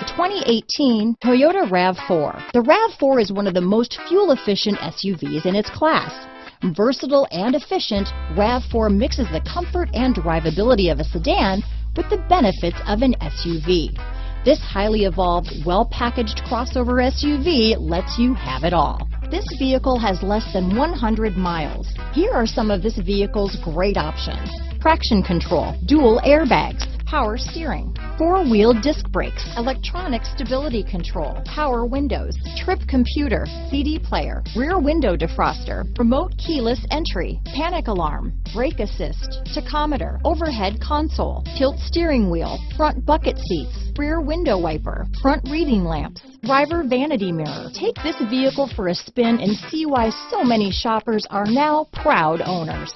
2018 Toyota RAV4. The RAV4 is one of the most fuel-efficient SUVs in its class. Versatile and efficient, RAV4 mixes the comfort and drivability of a sedan with the benefits of an SUV. This highly evolved, well-packaged crossover SUV lets you have it all. This vehicle has less than 100 miles. Here are some of this vehicle's great options: traction control, dual airbags, power steering, four-wheel disc brakes, electronic stability control, power windows, trip computer, CD player, rear window defroster, remote keyless entry, panic alarm, brake assist, tachometer, overhead console, tilt steering wheel, front bucket seats, rear window wiper, front reading lamps, driver vanity mirror. Take this vehicle for a spin and see why so many shoppers are now proud owners.